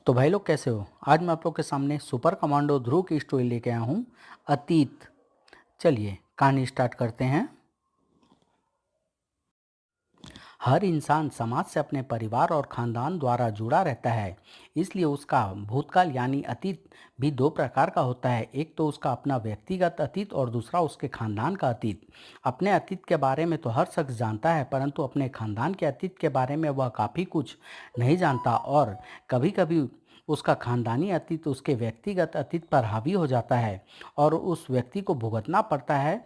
तो भाई लोग कैसे हो। आज मैं आप लोग के सामने सुपर कमांडो ध्रुव की स्टोरी लेके आया हूँ, अतीत। चलिए कहानी स्टार्ट करते हैं। हर इंसान समाज से अपने परिवार और खानदान द्वारा जुड़ा रहता है, इसलिए उसका भूतकाल यानी अतीत भी दो प्रकार का होता है। एक तो उसका अपना व्यक्तिगत अतीत और दूसरा उसके खानदान का अतीत। अपने अतीत के बारे में तो हर शख्स जानता है, परंतु अपने खानदान के अतीत के बारे में वह काफ़ी कुछ नहीं जानता, और कभी कभी उसका खानदानी अतीत उसके व्यक्तिगत अतीत पर हावी हो जाता है और उस व्यक्ति को भुगतना पड़ता है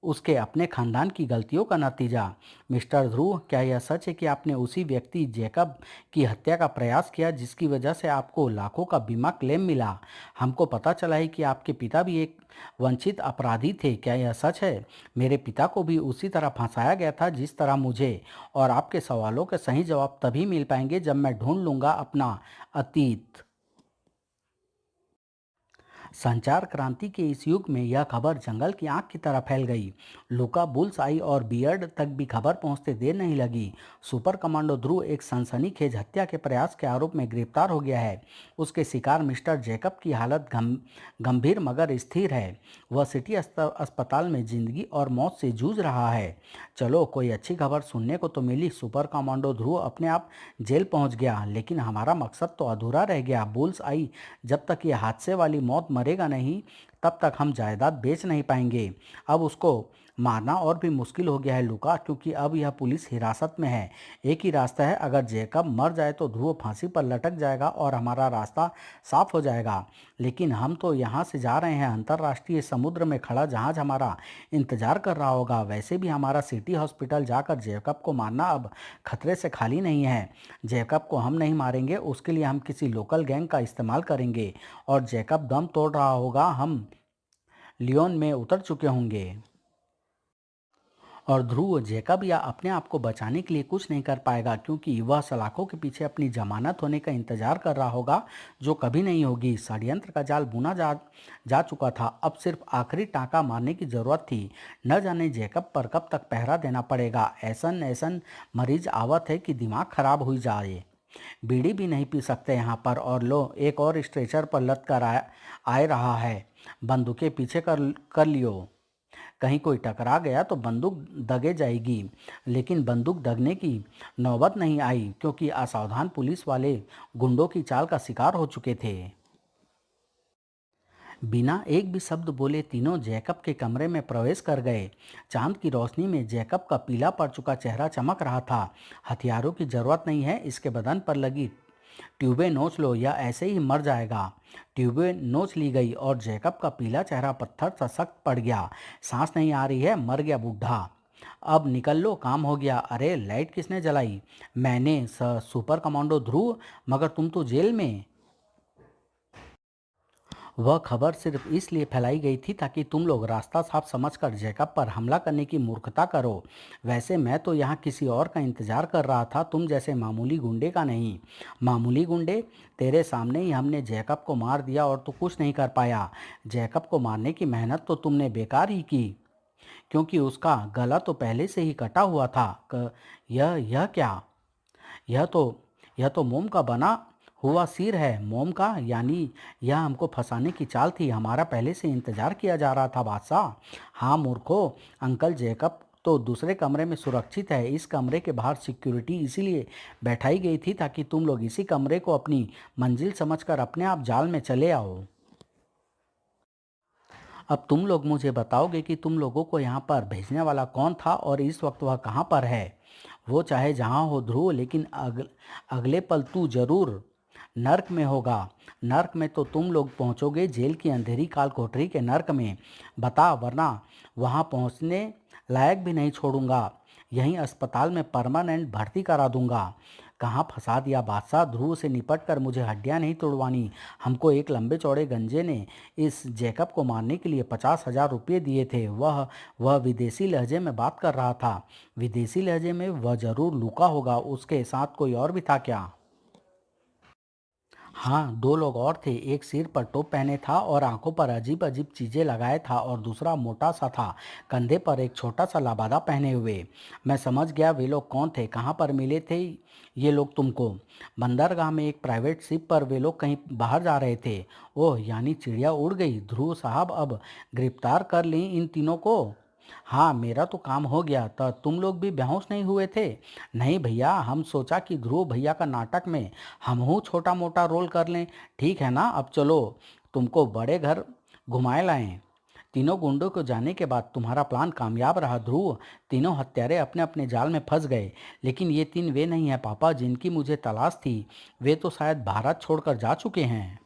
उसके अपने खानदान की गलतियों का नतीजा। मिस्टर ध्रुव, क्या यह सच है कि आपने उसी व्यक्ति जैकब की हत्या का प्रयास किया जिसकी वजह से आपको लाखों का बीमा क्लेम मिला? हमको पता चला है कि आपके पिता भी एक वंचित अपराधी थे, क्या यह सच है? मेरे पिता को भी उसी तरह फंसाया गया था जिस तरह मुझे, और आपके सवालों के सही जवाब तभी मिल पाएंगे जब मैं ढूंढ लूंगा अपना अतीत। संचार क्रांति के इस युग में यह खबर जंगल की आग की तरह फैल गई। लुका, बुल्स आई और बियर्ड तक भी खबर पहुंचते देर नहीं लगी। सुपर कमांडो ध्रुव एक सनसनीखेज हत्या के प्रयास के आरोप में गिरफ्तार हो गया है। उसके शिकार मिस्टर जैकब की हालत गंभीर मगर स्थिर है। वह सिटी अस्पताल में जिंदगी और मौत से जूझ रहा है। चलो, कोई अच्छी खबर सुनने को तो मिली। सुपर कमांडो ध्रुव अपने आप जेल पहुंच गया, लेकिन हमारा मकसद तो अधूरा रह गया। बुल्स आई, जब तक ये हादसे वाली मौत मरेगा नहीं, तब तक हम जायदाद बेच नहीं पाएंगे। अब उसको मारना और भी मुश्किल हो गया है लुका, क्योंकि अब यह पुलिस हिरासत में है। एक ही रास्ता है, अगर जैकब मर जाए तो ध्रुव फांसी पर लटक जाएगा और हमारा रास्ता साफ हो जाएगा। लेकिन हम तो यहाँ से जा रहे हैं अंतर्राष्ट्रीय समुद्र में खड़ा जहाज हमारा इंतजार कर रहा होगा। वैसे भी हमारा सिटी हॉस्पिटल जाकर जैकब को मारना अब खतरे से खाली नहीं है। जैकब को हम नहीं मारेंगे, उसके लिए हम किसी लोकल गैंग का इस्तेमाल करेंगे, और जैकब दम तोड़ रहा होगा, हम लियोन में उतर चुके होंगे, और ध्रुव जैकब या अपने आप को बचाने के लिए कुछ नहीं कर पाएगा, क्योंकि वह सलाखों के पीछे अपनी जमानत होने का इंतजार कर रहा होगा, जो कभी नहीं होगी। षड्यंत्र का जाल बुना जा चुका था, अब सिर्फ आखिरी टाँका मारने की जरूरत थी। न जाने जैकब पर कब तक पहरा देना पड़ेगा। ऐसन ऐसन मरीज आवत है कि दिमाग खराब हो जाए। बीड़ी भी नहीं पी सकते यहाँ पर, और लो, एक और स्ट्रेचर पर लद कर आए रहा है। बंदूकें पीछे कर कर लियो, कहीं कोई टकरा गया तो बंदूक दगे जाएगी। लेकिन बंदूक दगने की नौबत नहीं आई, क्योंकि असावधान पुलिस वाले गुंडों की चाल का शिकार हो चुके थे। बिना एक भी शब्द बोले तीनों जैकब के कमरे में प्रवेश कर गए। चांद की रोशनी में जैकब का पीला पड़ चुका चेहरा चमक रहा था। हथियारों की जरूरत नहीं है, इसके बदन पर लगी ट्यूबें नोच लो या ऐसे ही मर जाएगा। ट्यूबें नोच ली गई और जैकब का पीला चेहरा पत्थर सा सख्त पड़ गया। सांस नहीं आ रही है, मर गया बूढ़ा। अब निकल लो, काम हो गया। अरे, लाइट किसने जलाई? मैंने सुपर कमांडो ध्रुव, मगर तुम तो जेल में। वह खबर सिर्फ इसलिए फैलाई गई थी ताकि तुम लोग रास्ता साफ समझकर जैकब पर हमला करने की मूर्खता करो। वैसे मैं तो यहाँ किसी और का इंतजार कर रहा था, तुम जैसे मामूली गुंडे का नहीं। मामूली गुंडे? तेरे सामने ही हमने जैकब को मार दिया और तू कुछ नहीं कर पाया। जैकब को मारने की मेहनत तो तुमने बेकार ही की, क्योंकि उसका गला तो पहले से ही कटा हुआ था। यह क्या? यह तो यह तो मोम का बना हुआ सिर है। मोम का? यानी यह हमको फंसाने की चाल थी। हमारा पहले से इंतजार किया जा रहा था बादशाह। हाँ मूर्खो, अंकल जैकब तो दूसरे कमरे में सुरक्षित है। इस कमरे के बाहर सिक्योरिटी इसीलिए बैठाई गई थी ताकि तुम लोग इसी कमरे को अपनी मंजिल समझकर अपने आप जाल में चले आओ। अब तुम लोग मुझे बताओगे कि तुम लोगों को यहाँ पर भेजने वाला कौन था और इस वक्त वह कहाँ पर है? वो चाहे जहाँ हो ध्रुव, लेकिन अगले पल तू जरूर नर्क में होगा। नर्क में तो तुम लोग पहुँचोगे, जेल की अंधेरी काल कोठरी के नर्क में। बता, वरना वहाँ पहुँचने लायक भी नहीं छोड़ूंगा। यहीं अस्पताल में परमानेंट भर्ती करा दूंगा। कहाँ फंसा दिया बादशाह। ध्रुव से निपट कर मुझे हड्डियाँ नहीं तोड़वानी। हमको एक लंबे चौड़े गंजे ने इस जैकब को मारने के लिए 50,000 रुपये दिए थे। वह विदेशी लहजे में बात कर रहा था। विदेशी लहजे में? वह जरूर लूका होगा। उसके साथ कोई और भी था क्या? हाँ, 2 लोग और थे। एक सिर पर टोप पहने था और आंखों पर अजीब-अजीब चीज़ें लगाए था और दूसरा मोटा-सा था, कंधे पर एक छोटा-सा लबादा पहने हुए। मैं समझ गया वे लोग कौन थे। कहाँ पर मिले थे ये लोग तुमको? बंदरगाह में एक प्राइवेट शिप पर वे लोग कहीं बाहर जा रहे थे। ओह! यानी चिड़िया उड़ गई। ध्रुव साहब अब गिरफ्तार कर लीं इन तीनों को? हाँ, मेरा तो काम हो गया। तुम लोग भी बेहोश नहीं हुए थे? नहीं भैया, हम सोचा कि ध्रुव भैया का नाटक में हमहू छोटा मोटा रोल कर लें। ठीक है ना, अब चलो तुमको बड़े घर घुमाए लाएं। तीनों गुंडों को जाने के बाद तुम्हारा प्लान कामयाब रहा ध्रुव। तीनों हत्यारे अपने अपने जाल में फंस गए। लेकिन ये तीन वे नहीं है पापा जिनकी मुझे तलाश थी। वे तो शायद भारत छोड़कर जा चुके हैं।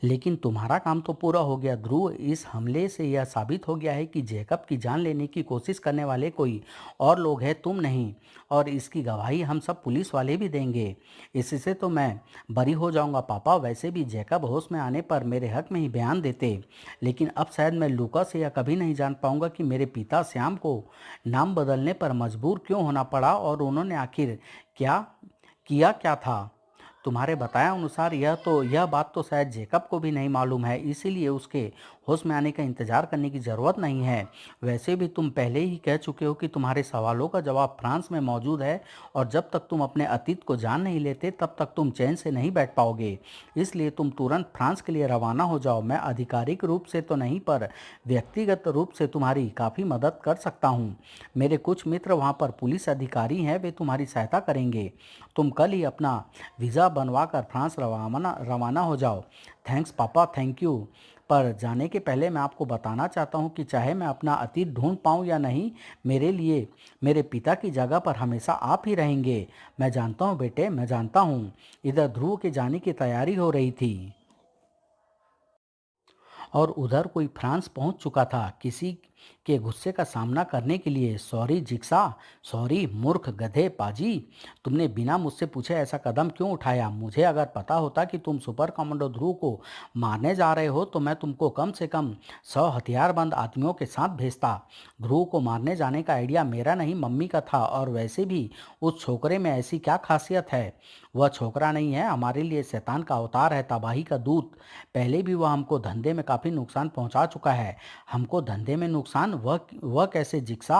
लेकिन तुम्हारा काम तो पूरा हो गया ध्रुव। इस हमले से यह साबित हो गया है कि जैकब की जान लेने की कोशिश करने वाले कोई और लोग हैं, तुम नहीं। और इसकी गवाही हम सब पुलिस वाले भी देंगे। इससे तो मैं बरी हो जाऊंगा पापा। वैसे भी जैकब होश में आने पर मेरे हक में ही बयान देते। लेकिन अब शायद मैं लूका से यह कभी नहीं जान पाऊंगा कि मेरे पिता श्याम को नाम बदलने पर मजबूर क्यों होना पड़ा और उन्होंने आखिर क्या किया क्या था। तुम्हारे बताया अनुसार यह बात तो शायद जेकब को भी नहीं मालूम है, इसीलिए उसके होश में आने का इंतजार करने की ज़रूरत नहीं है। वैसे भी तुम पहले ही कह चुके हो कि तुम्हारे सवालों का जवाब फ्रांस में मौजूद है और जब तक तुम अपने अतीत को जान नहीं लेते तब तक तुम चैन से नहीं बैठ पाओगे। इसलिए तुम तुरंत फ्रांस के लिए रवाना हो जाओ। मैं आधिकारिक रूप से तो नहीं पर व्यक्तिगत रूप से तुम्हारी काफ़ी मदद कर सकता हूँ। मेरे कुछ मित्र वहाँ पर पुलिस अधिकारी हैं, वे तुम्हारी सहायता करेंगे। तुम कल ही अपना वीज़ा बनवा कर फ्रांस रवाना रवाना हो जाओ। थैंक्स पापा, थैंक यू। पर जाने के पहले मैं आपको बताना चाहता हूँ कि चाहे मैं अपना अतीत ढूंढ पाऊँ या नहीं, मेरे लिए मेरे पिता की जगह पर हमेशा आप ही रहेंगे। मैं जानता हूँ बेटे, मैं जानता हूँ। इधर ध्रुव के जाने की तैयारी हो रही थी और उधर कोई फ्रांस पहुंच चुका था किसी के गुस्से का सामना करने के लिए। सॉरी जिक्सा, सॉरी मूर्ख गधे पाजी। तुमने बिना मुझसे पूछे ऐसा कदम क्यों उठाया? मुझे अगर पता होता कि तुम सुपर कमांडो ध्रुव को मारने जा रहे हो तो मैं तुमको कम से कम 100 हथियारबंद आदमियों के साथ भेजता। ध्रुव को मारने जाने का आइडिया मेरा नहीं मम्मी का था। और वैसे भी उस छोकरे में ऐसी क्या खासियत है? वह छोकरा नहीं है, हमारे लिए शैतान का अवतार है, तबाही का दूत। पहले भी वह हमको धंधे में काफ़ी नुकसान पहुंचा चुका है। हमको धंधे में नुकसान? वह कैसे जिक्सा?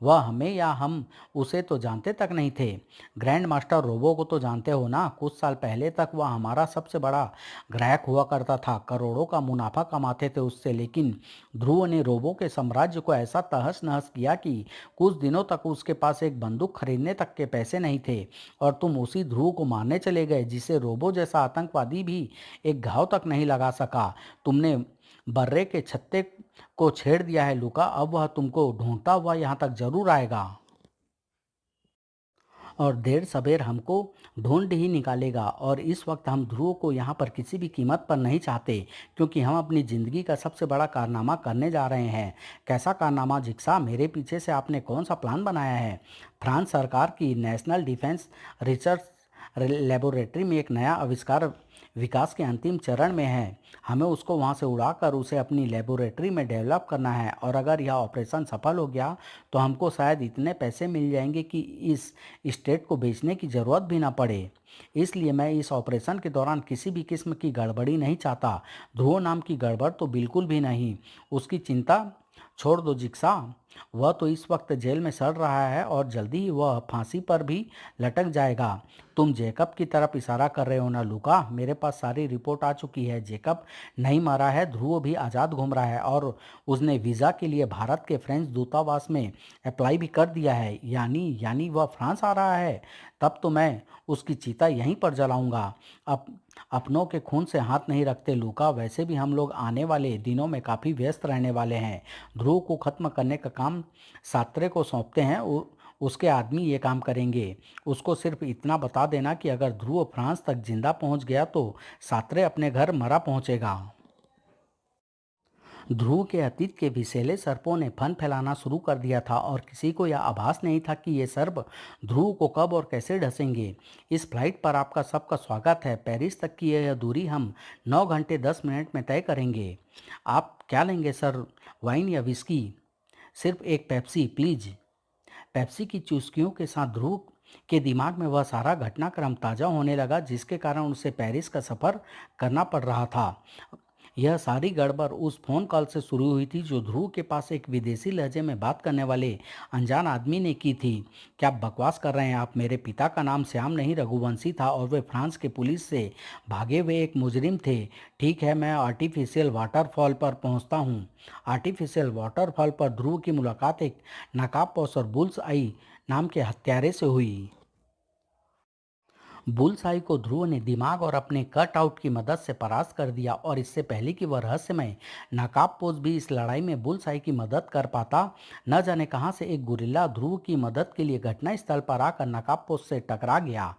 वह हमें या हम उसे तो जानते तक नहीं थे। ग्रैंड मास्टर रोबो को तो जानते हो ना? कुछ साल पहले तक वह हमारा सबसे बड़ा ग्राहक हुआ करता था। करोड़ों का मुनाफा कमाते थे उससे। लेकिन ध्रुव ने रोबो के साम्राज्य को ऐसा तहस नहस किया कि कुछ दिनों तक उसके पास एक बंदूक खरीदने तक के पैसे नहीं थे। और तुम उसी ध्रुव को मारने चले गए जिसे रोबो जैसा आतंकवादी भी एक घाव तक नहीं लगा सका। तुमने बर्रे के छत्ते को छेड़ दिया है लूका। अब वह तुमको ढूंढता हुआ यहाँ तक जरूर आएगा और देर सबेर हमको ढूंढ ही निकालेगा। और इस वक्त हम ध्रुव को यहाँ पर किसी भी कीमत पर नहीं चाहते, क्योंकि हम अपनी ज़िंदगी का सबसे बड़ा कारनामा करने जा रहे हैं। कैसा कारनामा जिक्सा? मेरे पीछे से आपने कौन सा प्लान बनाया है? फ्रांस सरकार की नेशनल डिफेंस रिसर्च लेबोरेटरी में एक नया आविष्कार विकास के अंतिम चरण में है। हमें उसको वहाँ से उड़ाकर उसे अपनी लेबोरेटरी में डेवलप करना है। और अगर यह ऑपरेशन सफल हो गया तो हमको शायद इतने पैसे मिल जाएंगे कि इस स्टेट को बेचने की ज़रूरत भी ना पड़े। इसलिए मैं इस ऑपरेशन के दौरान किसी भी किस्म की गड़बड़ी नहीं चाहता। ध्रुव नाम की गड़बड़ तो बिल्कुल भी नहीं। उसकी चिंता छोड़ दो जिक्सा। वह तो इस वक्त जेल में सड़ रहा है और जल्दी ही वह फांसी पर भी लटक जाएगा। तुम जेकब की तरफ इशारा कर रहे हो ना लूका? मेरे पास सारी रिपोर्ट आ चुकी है। जेकब नहीं मरा है, ध्रुव भी आज़ाद घूम रहा है और उसने वीज़ा के लिए भारत के फ्रेंच दूतावास में अप्लाई भी कर दिया है। यानी वह फ्रांस आ रहा है। तब तो मैं उसकी चिता यहीं पर जलाऊंगा। अब अपनों के खून से हाथ नहीं रखते लूका। वैसे भी हम लोग आने वाले दिनों में काफ़ी व्यस्त रहने वाले हैं। ध्रुव को खत्म करने का काम सात्रे को सौंपते हैं। उसके आदमी ये काम करेंगे। उसको सिर्फ इतना बता देना कि अगर ध्रुव फ्रांस तक जिंदा पहुंच गया तो सात्रे अपने घर मरा पहुंचेगा। ध्रुव के अतीत के विषैले सर्पों ने फन फैलाना शुरू कर दिया था और किसी को यह आभास नहीं था कि ये सर्प ध्रुव को कब और कैसे ढसेंगे। इस फ्लाइट पर आपका सबका स्वागत है। पेरिस तक की यह दूरी हम 9 घंटे 10 मिनट में तय करेंगे। आप क्या लेंगे सर, वाइन या विस्की? सिर्फ एक पेप्सी प्लीज। पेप्सी की चुस्कियों के साथ ध्रुव के दिमाग में वह सारा घटनाक्रम ताज़ा होने लगा जिसके कारण उसे पेरिस का सफ़र करना पड़ रहा था। यह सारी गड़बड़ उस फोन कॉल से शुरू हुई थी जो ध्रुव के पास एक विदेशी लहजे में बात करने वाले अनजान आदमी ने की थी। क्या आप बकवास कर रहे हैं? आप मेरे पिता का नाम श्याम नहीं रघुवंशी था और वे फ्रांस के पुलिस से भागे हुए एक मुजरिम थे। ठीक है, मैं आर्टिफिशियल वाटरफॉल पर पहुंचता हूं। आर्टिफिशियल वाटरफॉल पर ध्रुव की मुलाकात एक नकाबपोश और बुल्स आई नाम के हत्यारे से हुई। बुलसाई को ध्रुव ने दिमाग और अपने कट आउट की मदद से परास्त कर दिया और इससे पहले कि वह रहस्यमय नकाबपोश भी इस लड़ाई में बुलसाई की मदद कर पाता, न जाने कहां से एक गुरिल्ला ध्रुव की मदद के लिए घटनास्थल पर आकर नकाबपोश से टकरा गया।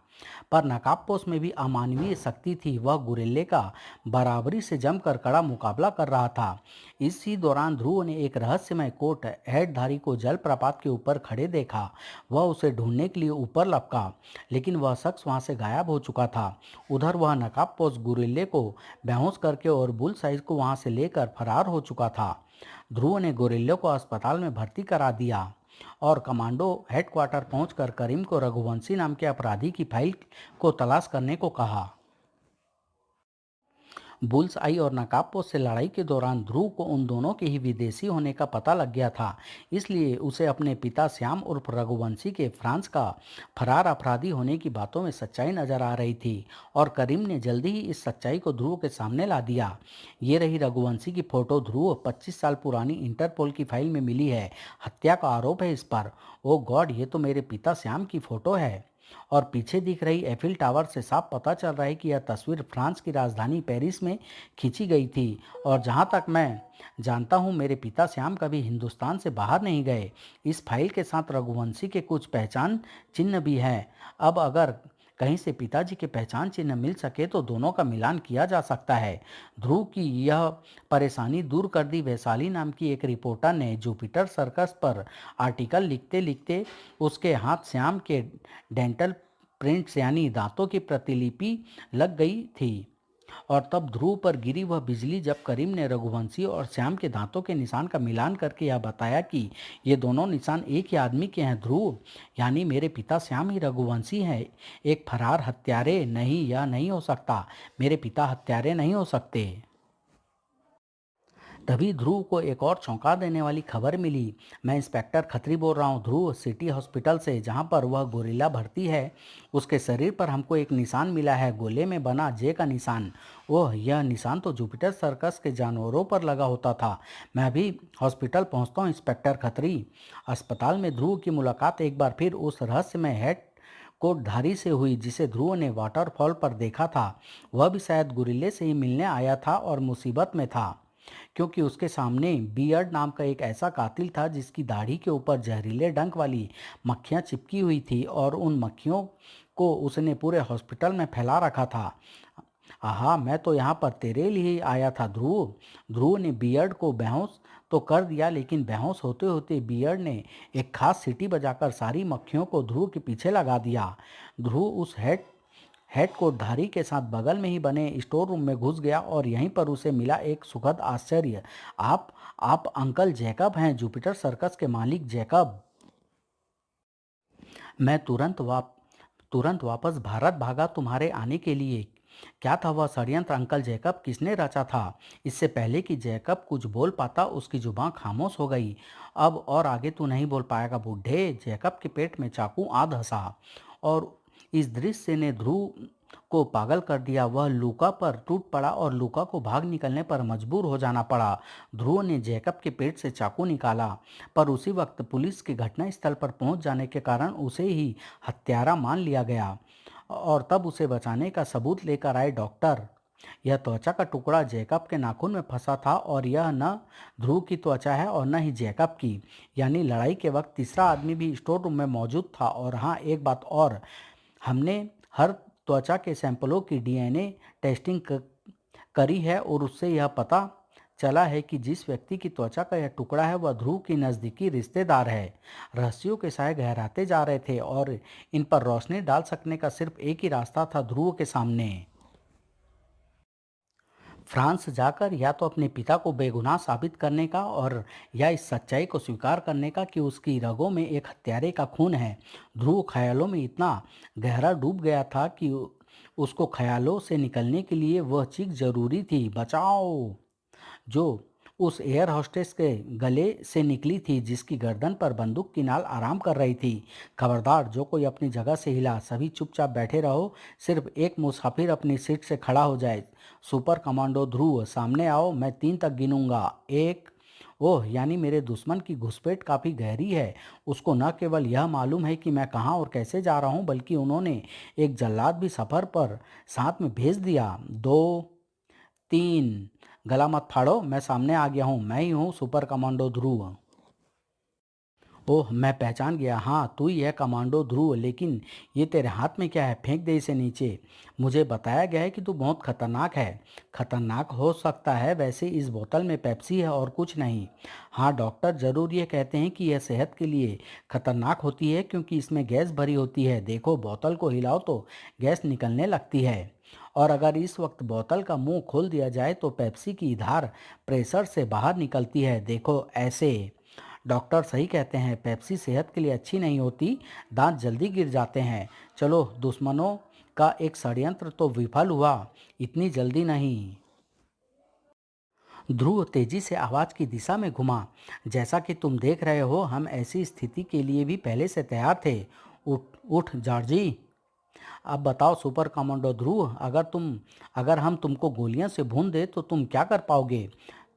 पर नकाबपोश में भी अमानवीय शक्ति थी। वह गुरिल्ले का बराबरी से जमकर कड़ा मुकाबला कर रहा था। इसी दौरान ध्रुव ने एक रहस्यमय कोट हेडधारी को जलप्रपात के ऊपर खड़े देखा। वह उसे ढूंढने के लिए ऊपर लपका, लेकिन वह शख्स वहां से गायब हो चुका था। उधर वह नकाबपोश गुरिल्ले को बेहोश करके और बुल साइज को वहां से लेकर फरार हो चुका था। ध्रुव ने गुरिल्ले को अस्पताल में भर्ती करा दिया और कमांडो हेडक्वार्टर पहुंचकर करीम को रघुवंशी नाम के अपराधी की फाइल को तलाश करने को कहा। बुल्स आई और नकाबपोश से लड़ाई के दौरान ध्रुव को उन दोनों के ही विदेशी होने का पता लग गया था। इसलिए उसे अपने पिता श्याम उर्फ रघुवंशी के फ्रांस का फरार अपराधी होने की बातों में सच्चाई नजर आ रही थी और करीम ने जल्दी ही इस सच्चाई को ध्रुव के सामने ला दिया। ये रही रघुवंशी की फोटो। ध्रुव 25 साल पुरानी इंटरपोल की फाइल में मिली है। हत्या का आरोप है इस पर। ओ गॉड, ये तो मेरे पिता श्याम की फोटो है। और पीछे दिख रही एफिल टावर से साफ पता चल रहा है कि यह तस्वीर फ्रांस की राजधानी पेरिस में खींची गई थी। और जहां तक मैं जानता हूं, मेरे पिता श्याम कभी हिंदुस्तान से बाहर नहीं गए। इस फाइल के साथ रघुवंशी के कुछ पहचान चिन्ह भी हैं। अब अगर कहीं से पिताजी के पहचान चिन्ह मिल सके तो दोनों का मिलान किया जा सकता है। ध्रुव की यह परेशानी दूर कर दी वैशाली नाम की एक रिपोर्टर ने जुपिटर सर्कस पर आर्टिकल लिखते लिखते उसके हाथ श्याम के डेंटल प्रिंट्स यानी दांतों की प्रतिलिपि लग गई थी। और तब ध्रुव पर गिरी वह बिजली जब करीम ने रघुवंशी और श्याम के दांतों के निशान का मिलान करके यह बताया कि ये दोनों निशान एक ही आदमी के हैं। ध्रुव यानी मेरे पिता श्याम ही रघुवंशी हैं। एक फरार हत्यारे नहीं, यह नहीं हो सकता। मेरे पिता हत्यारे नहीं हो सकते। तभी ध्रुव को एक और चौंका देने वाली खबर मिली। मैं इंस्पेक्टर खत्री बोल रहा हूँ। ध्रुव सिटी हॉस्पिटल से, जहाँ पर वह गोरिल्ला भर्ती है, उसके शरीर पर हमको एक निशान मिला है, गोले में बना जे का निशान। ओह, यह निशान तो जुपिटर सर्कस के जानवरों पर लगा होता था। मैं अभी हॉस्पिटल पहुँचता हूँ इंस्पेक्टर खत्री। अस्पताल में ध्रुव की मुलाकात एक बार फिर उस रहस्यमय हेड कोटधारी से हुई जिसे ध्रुव ने वाटरफॉल पर देखा था। वह भी शायद गुरिल्ले से ही मिलने आया था और मुसीबत में था, क्योंकि उसके सामने बियर्ड नाम का एक ऐसा कातिल था जिसकी दाढ़ी के ऊपर जहरीले डंक वाली मक्खियां चिपकी हुई थी और उन मक्खियों को उसने पूरे हॉस्पिटल में फैला रखा था। आहा, मैं तो यहाँ पर तेरे लिए ही आया था ध्रुव। ध्रुव ने बियर्ड को बेहोश तो कर दिया, लेकिन बेहोश होते होते बियर्ड ने एक खास सीटी बजाकर सारी मक्खियों को ध्रुव के पीछे लगा दिया। ध्रुव उस हेड कोटधारी के साथ बगल में ही बने स्टोर रूम में घुस गया और यहीं पर उसे मिला एक सुखद आश्चर्य। आप अंकल जैकब हैं, जुपिटर सर्कस के मालिक जैकब। मैं तुरंत वापस भारत भागा तुम्हारे आने के लिए। क्या था वह षड्यंत्र अंकल जैकब? किसने रचा था? इससे पहले कि जैकब कुछ बोल पाता उसकी जुबान खामोश हो गई। अब और आगे तू नहीं बोल पाएगा बूढ़े। जैकब के पेट में चाकू आ धंसा और इस दृश्य ने ध्रुव को पागल कर दिया। वह लूका पर टूट पड़ा और लूका को भाग निकलने पर मजबूर हो जाना पड़ा। ध्रुव ने जैकब के पेट से चाकू निकाला, पर उसी वक्त पुलिस के घटनास्थल पर पहुंच जाने के कारण उसे ही हत्यारा मान लिया गया और तब उसे बचाने का सबूत लेकर आए डॉक्टर। यह त्वचा का टुकड़ा जैकब के नाखून में फंसा था और यह न ध्रुव की त्वचा है और न ही जैकब की। यानी लड़ाई के वक्त तीसरा आदमी भी स्टोर रूम में मौजूद था। और हाँ, एक बात और, हमने हर त्वचा के सैंपलों की डीएनए टेस्टिंग करी है और उससे यह पता चला है कि जिस व्यक्ति की त्वचा का यह टुकड़ा है वह ध्रुव की नज़दीकी रिश्तेदार है। रहस्यों के साए गहराते जा रहे थे और इन पर रोशनी डाल सकने का सिर्फ एक ही रास्ता था ध्रुव के सामने। फ्रांस जाकर या तो अपने पिता को बेगुनाह साबित करने का और या इस सच्चाई को स्वीकार करने का कि उसकी रगों में एक हत्यारे का खून है। ध्रुव ख्यालों में इतना गहरा डूब गया था कि उसको ख्यालों से निकलने के लिए वह चीख जरूरी थी, बचाओ, जो उस एयर होस्टेस के गले से निकली थी जिसकी गर्दन पर बंदूक की नाल आराम कर रही थी। खबरदार, जो कोई अपनी जगह से हिला, सभी चुपचाप बैठे रहो, सिर्फ एक मुसाफिर अपनी सीट से खड़ा हो जाए। सुपर कमांडो ध्रुव, सामने आओ, मैं 3 तक गिनूंगा। एक। ओह, यानी मेरे दुश्मन की घुसपैठ काफ़ी गहरी है। उसको न केवल यह मालूम है कि मैं कहाँ और कैसे जा रहा हूँ, बल्कि उन्होंने एक जल्लाद भी सफ़र पर साथ में भेज दिया। 2, 3। गला मत फाड़ो, मैं सामने आ गया हूँ, मैं ही हूँ सुपर कमांडो ध्रुव। ओह, मैं पहचान गया, हाँ तू ही है कमांडो ध्रुव, लेकिन ये तेरे हाथ में क्या है? फेंक दे इसे नीचे। मुझे बताया गया है कि तू बहुत खतरनाक है। खतरनाक हो सकता है, वैसे इस बोतल में पेप्सी है और कुछ नहीं। हाँ डॉक्टर, ज़रूर ये कहते हैं कि यह सेहत के लिए खतरनाक होती है क्योंकि इसमें गैस भरी होती है। देखो, बोतल को हिलाओ तो गैस निकलने लगती है, और अगर इस वक्त बोतल का मुंह खोल दिया जाए तो पेप्सी की धार प्रेशर से बाहर निकलती है। देखो, ऐसे। डॉक्टर सही कहते हैं, पेप्सी सेहत के लिए अच्छी नहीं होती, दांत जल्दी गिर जाते हैं। चलो, दुश्मनों का एक षड्यंत्र तो विफल हुआ, इतनी जल्दी नहीं। ध्रुव तेजी से आवाज की दिशा में घुमा। जैसा कि तुम देख रहे हो, हम ऐसी स्थिति के लिए भी पहले से तैयार थे। उठ उठ जॉर्जी। अब बताओ सुपर कमांडो ध्रुव, अगर हम तुमको गोलियां से भून दे तो तुम क्या कर पाओगे?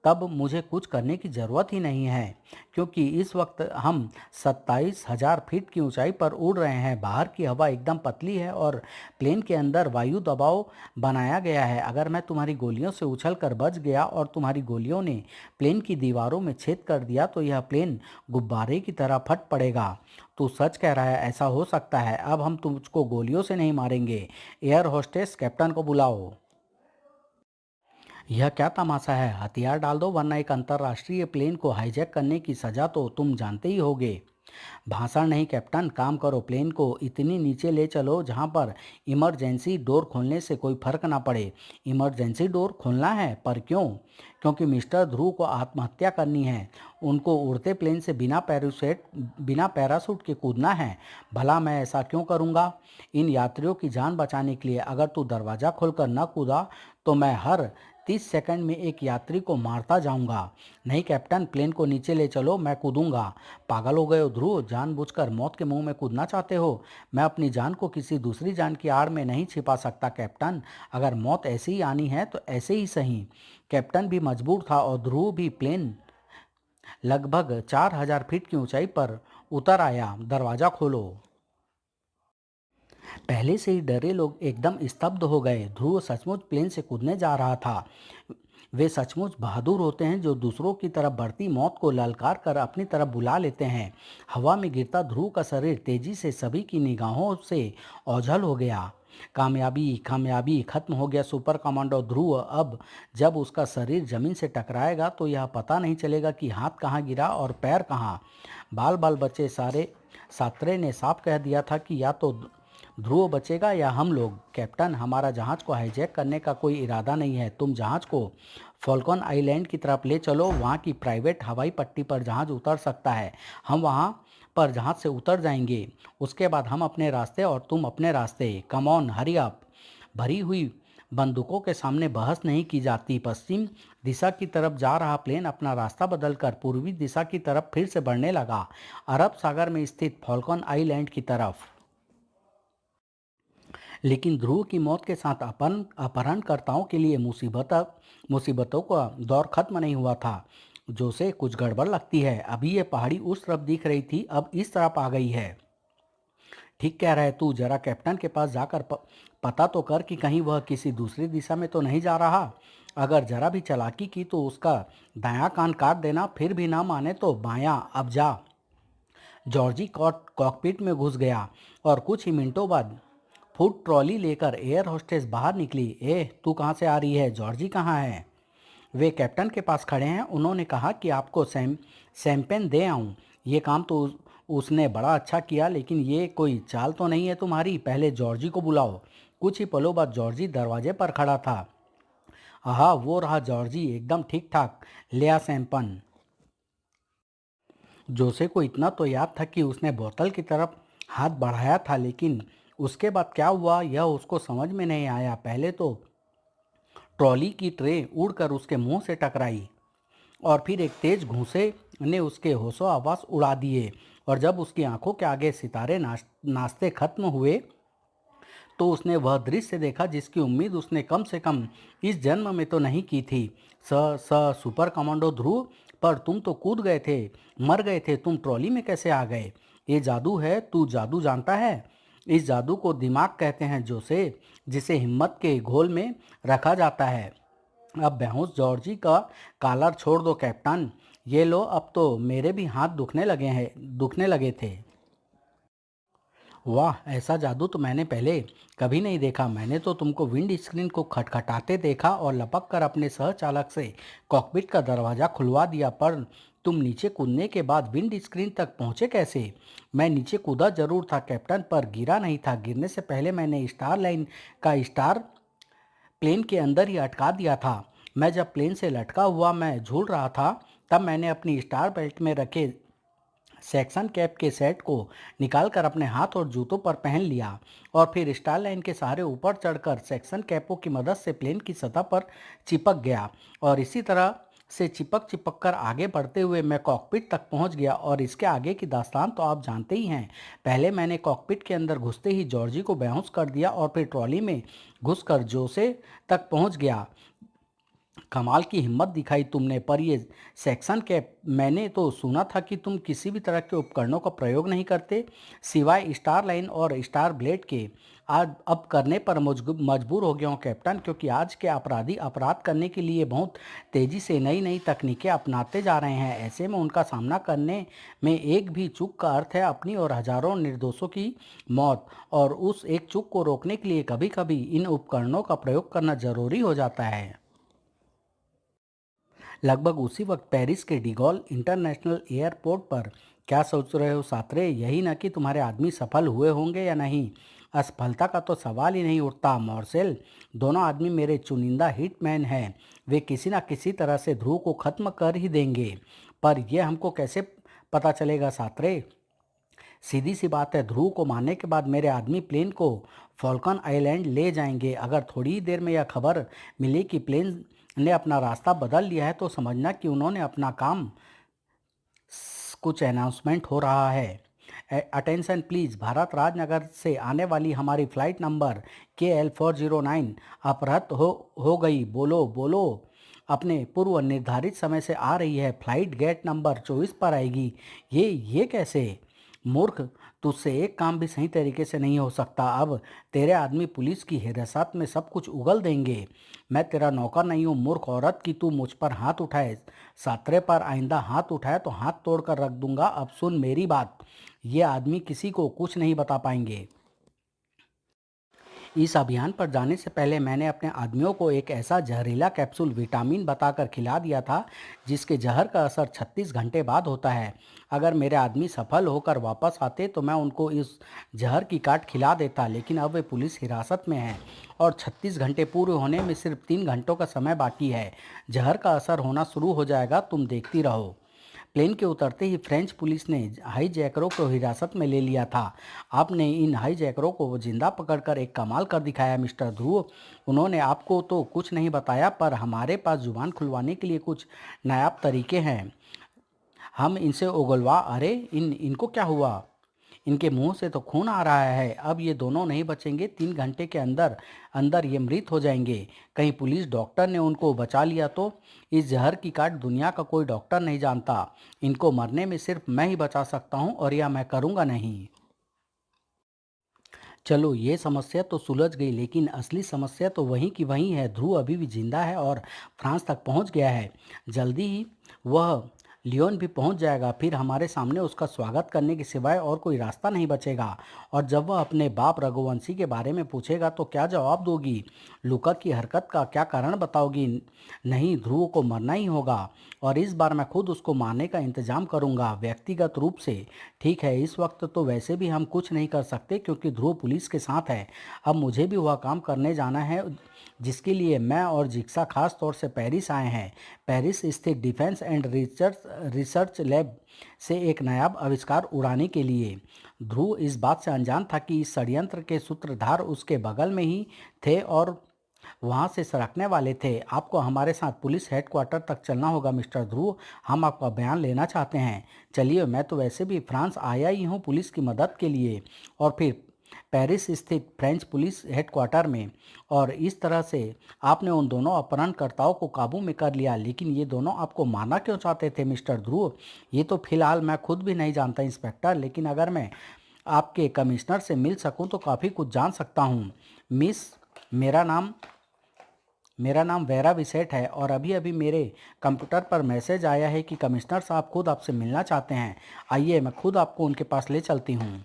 तब मुझे कुछ करने की ज़रूरत ही नहीं है, क्योंकि इस वक्त हम 27,000 फीट की ऊंचाई पर उड़ रहे हैं। बाहर की हवा एकदम पतली है और प्लेन के अंदर वायु दबाव बनाया गया है। अगर मैं तुम्हारी गोलियों से उछल कर बच गया और तुम्हारी गोलियों ने प्लेन की दीवारों में छेद कर दिया तो यह प्लेन गुब्बारे की तरह फट पड़ेगा। तू सच कह रहा है, ऐसा हो सकता है। अब हम तुझको गोलियों से नहीं मारेंगे। एयर होस्टेस, कैप्टन को बुलाओ। यह क्या तमाशा है? हथियार डाल दो, वरना एक अंतर्राष्ट्रीय प्लेन को हाईजैक करने की सजा तो तुम जानते ही होगे। भाषण नहीं कैप्टन, काम करो, प्लेन को इतनी नीचे ले चलो जहां पर इमरजेंसी डोर खोलने से कोई फर्क ना पड़े। इमरजेंसी डोर खोलना है, पर क्यों? क्योंकि मिस्टर ध्रुव को आत्महत्या करनी है। उनको उड़ते प्लेन से बिना पैरासूट के कूदना है। भला मैं ऐसा क्यों करूंगा? इन यात्रियों की जान बचाने के लिए। अगर तू दरवाज़ा खोलकर न कूदा तो मैं हर 30 सेकंड में एक यात्री को मारता जाऊंगा। नहीं कैप्टन, प्लेन को नीचे ले चलो, मैं कूदूंगा। पागल हो गए हो ध्रुव? जानबूझकर मौत के मुंह में कूदना चाहते हो? मैं अपनी जान को किसी दूसरी जान की आड़ में नहीं छिपा सकता कैप्टन। अगर मौत ऐसे ही आनी है तो ऐसे ही सही। कैप्टन भी मजबूर था और ध्रुव भी। प्लेन लगभग 4,000 फीट की ऊंचाई पर उतर आया। दरवाज़ा खोलो। पहले से ही डरे लोग एकदम स्तब्ध हो गए। ध्रुव सचमुच प्लेन से कूदने जा रहा था। वे सचमुच बहादुर होते हैं जो दूसरों की तरफ बढ़ती मौत को ललकार कर अपनी तरफ बुला लेते हैं। हवा में गिरता ध्रुव का शरीर तेजी से सभी की निगाहों से ओझल हो गया। कामयाबी, कामयाबी, खत्म हो गया सुपर कमांडो ध्रुव। अब जब उसका शरीर जमीन से टकराएगा तो यह पता नहीं चलेगा कि हाथ कहाँ गिरा और पैर कहाँ। बाल बाल बचे सारे। सात्रे ने साफ कह दिया था कि या तो ध्रुव बचेगा या हम लोग। कैप्टन, हमारा जहाज को हाईजैक करने का कोई इरादा नहीं है। तुम जहाज को फॉल्कन आइलैंड की तरफ ले चलो, वहाँ की प्राइवेट हवाई पट्टी पर जहाज उतर सकता है। हम वहाँ पर जहाज से उतर जाएंगे। उसके बाद हम अपने रास्ते और तुम अपने रास्ते। Come on, hurry up. भरी हुई बंदूकों के सामने बहस नहीं की जाती। पश्चिम दिशा की तरफ जा रहा प्लेन अपना रास्ता बदलकर पूर्वी दिशा की तरफ फिर से बढ़ने लगा, अरब सागर में स्थित फॉल्कन आइलैंड की तरफ। लेकिन ध्रुव की मौत के साथ अपहरणकर्ताओं के लिए मुसीबतों का दौर खत्म नहीं हुआ था। जो से कुछ गड़बड़ लगती है। अभी ये पहाड़ी उस तरफ दिख रही थी, अब इस तरफ आ गई है। ठीक कह रहा है तू। जरा कैप्टन के पास जाकर पता तो कर कि कहीं वह किसी दूसरी दिशा में तो नहीं जा रहा। अगर जरा भी चालाकी की तो उसका दायां कान काट देना। फिर भी ना माने तो बायां। अब जा। जॉर्जी कॉकपिट में घुस गया और कुछ ही मिनटों बाद फूड ट्रॉली लेकर एयर होस्टेस बाहर निकली। तू कहाँ से आ रही है? जॉर्जी कहाँ है? वे कैप्टन के पास खड़े हैं। उन्होंने कहा कि आपको शैंपेन दे आऊं। ये काम तो उसने बड़ा अच्छा किया, लेकिन ये कोई चाल तो नहीं है तुम्हारी। पहले जॉर्जी को बुलाओ। कुछ ही पलों बाद जॉर्जी दरवाजे पर खड़ा था। हाँ, वो रहा जॉर्जी, एकदम ठीक ठाक। लिया सैम्पन। जोसे को इतना तो याद था कि उसने बोतल की तरफ हाथ बढ़ाया था, लेकिन उसके बाद क्या हुआ यह उसको समझ में नहीं आया। पहले तो ट्रॉली की ट्रे उड़कर उसके मुंह से टकराई और फिर एक तेज घूंसे ने उसके होशो हवास उड़ा दिए। और जब उसकी आंखों के आगे सितारे नाचते खत्म हुए तो उसने वह दृश्य देखा जिसकी उम्मीद उसने कम से कम इस जन्म में तो नहीं की थी। स स सुपर कमांडो ध्रुव, पर तुम तो कूद गए थे, मर गए थे, तुम ट्रॉली में कैसे आ गए? ये जादू है, तू जादू जानता है? इस जादू को दिमाग कहते हैं जोसे, जिसे हिम्मत के घोल में रखा जाता है। अब बेहोश जॉर्जी का कॉलर छोड़ दो कैप्टन। ये लो, अब तो मेरे भी हाथ दुखने लगे थे। वाह, ऐसा जादू तो मैंने पहले कभी नहीं देखा। मैंने तो तुमको विंड स्क्रीन को खटखटाते देखा और लपक कर अपने सहचालक से कॉकपिट का दरवाज़ा खुलवा दिया, पर तुम नीचे कूदने के बाद विंड स्क्रीन तक पहुंचे कैसे? मैं नीचे कूदा जरूर था कैप्टन, पर गिरा नहीं था। गिरने से पहले मैंने स्टार लाइन का स्टार प्लेन के अंदर ही अटका दिया था। मैं जब प्लेन से लटका हुआ मैं झूल रहा था, तब मैंने अपनी स्टार बेल्ट में रखे सेक्शन कैप के सेट को निकालकर अपने हाथ और जूतों पर पहन लिया और फिर स्टार लाइन के सहारे ऊपर चढ़कर सेक्शन कैपों की मदद से प्लेन की सतह पर चिपक गया। और इसी तरह से चिपक चिपक कर आगे बढ़ते हुए मैं कॉकपिट तक पहुंच गया। और इसके आगे की दास्तान तो आप जानते ही हैं। पहले मैंने कॉकपिट के अंदर घुसते ही जॉर्जी को बेहोश कर दिया और फिर ट्रॉली में घुसकर जोसे तक पहुंच गया। कमाल की हिम्मत दिखाई तुमने, पर ये सेक्शन कैप, मैंने तो सुना था कि तुम किसी भी तरह के उपकरणों का प्रयोग नहीं करते सिवाय स्टार लाइन और स्टार ब्लेड के। आज अब करने पर मजबूर हो गया हूँ कैप्टन, क्योंकि आज के अपराधी अपराध करने के लिए बहुत तेज़ी से नई नई तकनीकें अपनाते जा रहे हैं। ऐसे में उनका सामना करने में एक भी चूक का अर्थ है अपनी और हजारों निर्दोषों की मौत। और उस एक चूक को रोकने के लिए कभी कभी इन उपकरणों का प्रयोग करना जरूरी हो जाता है। लगभग उसी वक्त पेरिस के डिगॉल इंटरनेशनल एयरपोर्ट पर क्या सोच रहे हो सातरे? यही ना कि तुम्हारे आदमी सफल हुए होंगे या नहीं। असफलता का तो सवाल ही नहीं उठता मॉर्सेल। दोनों आदमी मेरे चुनिंदा हिटमैन हैं। वे किसी न किसी तरह से ध्रुव को खत्म कर ही देंगे। पर यह हमको कैसे पता चलेगा सातरे? सीधी सी बात है, ध्रुव को मारने के बाद मेरे आदमी प्लेन को फॉल्कन आइलैंड ले जाएंगे। अगर थोड़ी ही देर में यह खबर मिली कि प्लेन ने अपना रास्ता बदल लिया है तो समझना कि उन्होंने अपना काम, कुछ अनाउंसमेंट हो रहा है। अटेंशन प्लीज़, भारत राजनगर से आने वाली हमारी फ़्लाइट नंबर KL409 अपहृत हो गई। बोलो बोलो, अपने पूर्व निर्धारित समय से आ रही है। फ्लाइट गेट नंबर 24 पर आएगी। ये कैसे? मूर्ख, तुझसे एक काम भी सही तरीके से नहीं हो सकता। अब तेरे आदमी पुलिस की हिरासत में सब कुछ उगल देंगे। मैं तेरा नौकर नहीं हूँ मूर्ख औरत कि तू मुझ पर हाथ उठाए। सातरे पर आइंदा हाथ उठाए तो हाथ तोड़कर रख दूंगा। अब सुन मेरी बात, ये आदमी किसी को कुछ नहीं बता पाएंगे। इस अभियान पर जाने से पहले मैंने अपने आदमियों को एक ऐसा जहरीला कैप्सूल विटामिन बताकर खिला दिया था जिसके जहर का असर 36 घंटे बाद होता है। अगर मेरे आदमी सफल होकर वापस आते तो मैं उनको इस जहर की काट खिला देता, लेकिन अब वे पुलिस हिरासत में हैं और 36 घंटे पूरे होने में सिर्फ 3 घंटों का समय बाकी है। जहर का असर होना शुरू हो जाएगा, तुम देखती रहो। प्लेन के उतरते ही फ्रेंच पुलिस ने हाईजैकरों को हिरासत में ले लिया था। आपने इन हाईजैकरों को जिंदा पकड़कर एक कमाल कर दिखाया मिस्टर ध्रुव। उन्होंने आपको तो कुछ नहीं बताया, पर हमारे पास जुबान खुलवाने के लिए कुछ नायाब तरीके हैं। हम इनसे उगलवा, अरे इनको क्या हुआ? इनके मुंह से तो खून आ रहा है। अब ये दोनों नहीं बचेंगे। 3 घंटे के अंदर अंदर ये मृत हो जाएंगे। कहीं पुलिस डॉक्टर ने उनको बचा लिया तो? इस जहर की काट दुनिया का कोई डॉक्टर नहीं जानता। इनको मरने में सिर्फ मैं ही बचा सकता हूँ और यह मैं करूँगा नहीं। चलो, ये समस्या तो सुलझ गई, लेकिन असली समस्या तो वहीं की वहीं है। ध्रुव अभी भी जिंदा है और फ्रांस तक पहुंच गया है। जल्दी ही वह लियोन भी पहुंच जाएगा, फिर हमारे सामने उसका स्वागत करने के सिवाय और कोई रास्ता नहीं बचेगा। और जब वह अपने बाप रघुवंशी के बारे में पूछेगा तो क्या जवाब दोगी? लूका की हरकत का क्या कारण बताओगी? नहीं, ध्रुव को मरना ही होगा और इस बार मैं खुद उसको मारने का इंतजाम करूंगा, व्यक्तिगत रूप से। ठीक है, इस वक्त तो वैसे भी हम कुछ नहीं कर सकते क्योंकि ध्रुव पुलिस के साथ है। अब मुझे भी वह काम करने जाना है जिसके लिए मैं और जिक्सा खास तौर से पेरिस आए हैं। पेरिस स्थित डिफेंस एंड रिसर्च लैब से एक नायाब आविष्कार उड़ाने के लिए। ध्रुव इस बात से अनजान था कि इस षड्यंत्र के सूत्रधार उसके बगल में ही थे और वहां से सरकने वाले थे। आपको हमारे साथ पुलिस हेडक्वार्टर तक चलना होगा मिस्टर ध्रुव, हम आपका बयान लेना चाहते हैं। चलिए, मैं तो वैसे भी फ्रांस आया ही हूँ पुलिस की मदद के लिए, और फिर पेरिस स्थित फ्रेंच पुलिस हेडक्वार्टर में। और इस तरह से आपने उन दोनों अपहरणकर्ताओं को काबू में कर लिया, लेकिन ये दोनों आपको मारना क्यों चाहते थे मिस्टर ध्रुव? ये तो फिलहाल मैं खुद भी नहीं जानता इंस्पेक्टर, लेकिन अगर मैं आपके कमिश्नर से मिल सकूं तो काफ़ी कुछ जान सकता हूं। मिस, मेरा नाम मेरा नाम वेरा विसेट है और अभी अभी मेरे कंप्यूटर पर मैसेज आया है कि कमिश्नर साहब खुद आपसे मिलना चाहते हैं। आइए, मैं खुद आपको उनके पास ले चलती हूँ।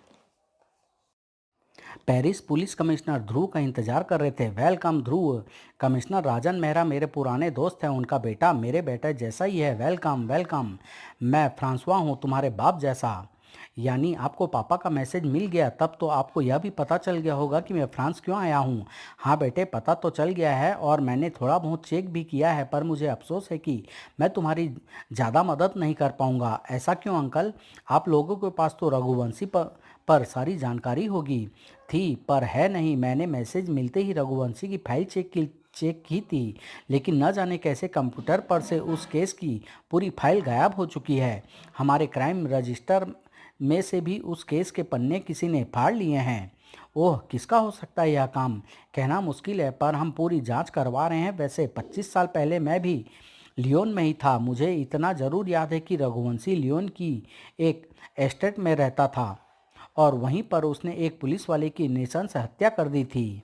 पेरिस पुलिस कमिश्नर ध्रुव का इंतजार कर रहे थे। वेलकम ध्रुव। कमिश्नर राजन मेहरा मेरे पुराने दोस्त हैं, उनका बेटा मेरे बेटे जैसा ही है। Welcome welcome. मैं फ्रांसवा हूँ, तुम्हारे बाप जैसा। यानी आपको पापा का मैसेज मिल गया, तब तो आपको यह भी पता चल गया होगा कि मैं फ्रांस क्यों आया हूँ। हाँ बेटे, पता तो चल गया है और मैंने थोड़ा बहुत चेक भी किया है, पर मुझे अफसोस है कि मैं तुम्हारी ज़्यादा मदद नहीं कर पाऊँगा। ऐसा क्यों अंकल? आप लोगों के पास तो रघुवंशी पर सारी जानकारी होगी थी, पर है नहीं। मैंने मैसेज मिलते ही रघुवंशी की फाइल चेक की थी, लेकिन न जाने कैसे कंप्यूटर पर से उस केस की पूरी फाइल गायब हो चुकी है। हमारे क्राइम रजिस्टर में से भी उस केस के पन्ने किसी ने फाड़ लिए हैं। ओह, किसका हो सकता है यह काम? कहना मुश्किल है, पर हम पूरी जांच करवा रहे हैं। वैसे 25 साल पहले मैं भी लियोन में ही था। मुझे इतना ज़रूर याद है कि रघुवंशी लियोन की एक एस्टेट में रहता था और वहीं पर उसने एक पुलिस वाले की नृशंस हत्या कर दी थी।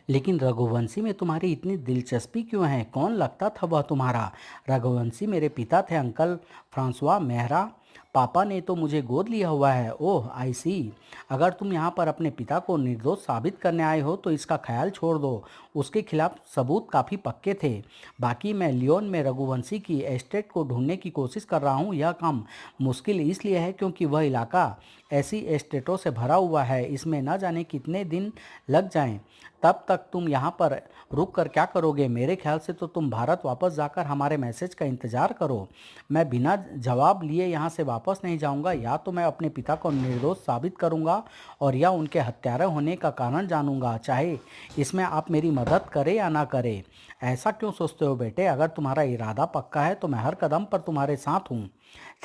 लेकिन रघुवंशी में तुम्हारी इतनी दिलचस्पी क्यों है? कौन लगता था वह तुम्हारा? रघुवंशी मेरे पिता थे अंकल, फ्रांसवा मेहरा। पापा ने तो मुझे गोद लिया हुआ है। ओह, आई सी। अगर तुम यहाँ पर अपने पिता को निर्दोष साबित करने आए हो तो इसका ख्याल छोड़ दो। उसके खिलाफ सबूत काफ़ी पक्के थे। बाकी मैं लियोन में रघुवंशी की एस्टेट को ढूंढने की कोशिश कर रहा हूँ। यह काम मुश्किल इसलिए है क्योंकि वह इलाका ऐसी एस्टेटों से भरा हुआ है, इसमें न जाने कितने दिन लग जाएं। तब तक तुम यहाँ पर रुक कर क्या करोगे? मेरे ख्याल से तो तुम भारत वापस जाकर हमारे मैसेज का इंतज़ार करो। मैं बिना जवाब लिए यहाँ से वापस नहीं जाऊँगा। या तो मैं अपने पिता को निर्दोष साबित करूँगा और या उनके हत्यारे होने का कारण जानूँगा, चाहे इसमें आप मेरी मदद करें या ना करें। ऐसा क्यों सोचते हो बेटे? अगर तुम्हारा इरादा पक्का है तो मैं हर कदम पर तुम्हारे साथ हूँ।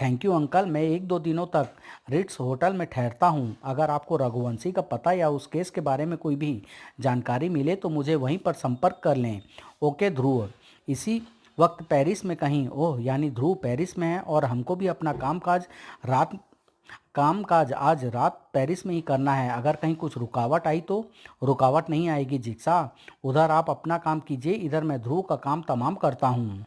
Thank you uncle. मैं 1-2 दिनों तक रिट्स होटल में ठहरता हूँ। अगर आपको रघुवंशी का पता या उस केस के बारे में कोई भी जानकारी मिले तो मुझे वहीं पर संपर्क कर लें। ओके ध्रुव। इसी वक्त पेरिस में कहीं। ओह, यानी ध्रुव पेरिस में है और हमको भी अपना कामकाज आज रात पेरिस में ही करना है। अगर कहीं कुछ रुकावट आई तो? रुकावट नहीं आएगी जिक्सा। उधर आप अपना काम कीजिए, इधर मैं ध्रुव का काम तमाम करता हूँ।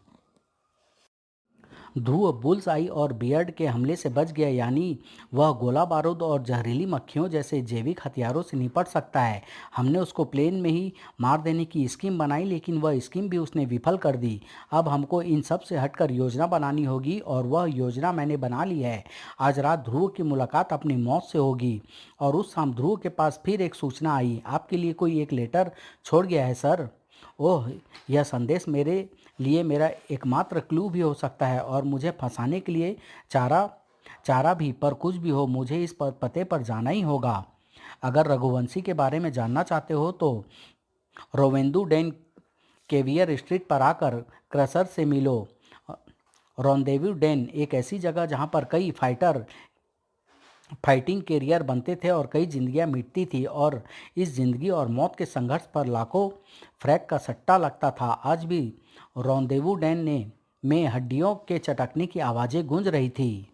ध्रुव बुल्स आई और बियर्ड के हमले से बच गया, यानी वह गोला बारूद और जहरीली मक्खियों जैसे जैविक हथियारों से निपट सकता है। हमने उसको प्लेन में ही मार देने की स्कीम बनाई, लेकिन वह स्कीम भी उसने विफल कर दी। अब हमको इन सब से हटकर योजना बनानी होगी और वह योजना मैंने बना ली है। आज रात ध्रुव की मुलाकात अपनी मौत से होगी। और उस शाम ध्रुव के पास फिर एक सूचना आई। आपके लिए कोई एक लेटर छोड़ गया है सर। ओह, यह संदेश मेरे लिए मेरा एकमात्र क्लू भी हो सकता है और मुझे फंसाने के लिए चारा चारा भी। पर कुछ भी हो, मुझे इस पते पर जाना ही होगा। अगर रघुवंशी के बारे में जानना चाहते हो तो रोवेंदू डेन केवियर स्ट्रीट पर आकर क्रसर से मिलो। रोंदेव्यू डेन एक ऐसी जगह जहां पर कई फाइटिंग कैरियर बनते थे और कई जिंदगियां मिटती थी, और इस जिंदगी और मौत के संघर्ष पर लाखों फ्रैग का सट्टा लगता था। आज भी रोंदेवू डैन में हड्डियों के चटकने की आवाज़ें गूंज रही थी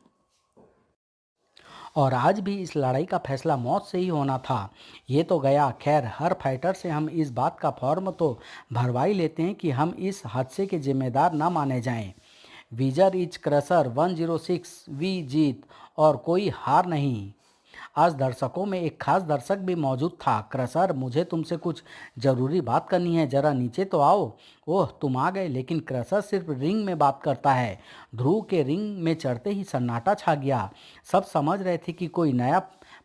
और आज भी इस लड़ाई का फैसला मौत से ही होना था। ये तो गया। खैर, हर फाइटर से हम इस बात का फॉर्म तो भरवा ही लेते हैं कि हम इस हादसे के जिम्मेदार न माने जाएं। विजर इज क्रसर 106 वी जीत और कोई हार नहीं। आज दर्शकों में एक खास दर्शक भी मौजूद था। क्रसर, मुझे तुमसे कुछ जरूरी बात करनी है, जरा नीचे तो आओ। ओह, तुम आ गए। लेकिन क्रसर सिर्फ रिंग में बात करता है। ध्रुव के रिंग में चढ़ते ही सन्नाटा छा गया। सब समझ रहे थे कि कोई नया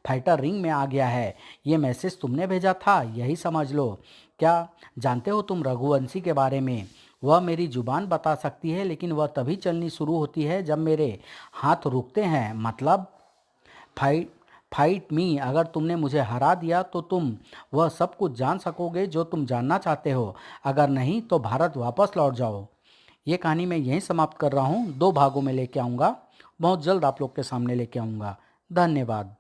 फाइटर रिंग में आ गया है। ये मैसेज तुमने भेजा था, यही समझ लो। क्या जानते हो तुम रघुवंशी के बारे में? वह मेरी जुबान बता सकती है, लेकिन वह तभी चलनी शुरू होती है जब मेरे हाथ रुकते हैं। मतलब फाइट फाइट मी। अगर तुमने मुझे हरा दिया तो तुम वह सब कुछ जान सकोगे जो तुम जानना चाहते हो। अगर नहीं तो भारत वापस लौट जाओ। ये कहानी मैं यहीं समाप्त कर रहा हूँ। 2 भागों में लेके आऊँगा। बहुत जल्द आप लोग के सामने लेके आऊँगा। धन्यवाद।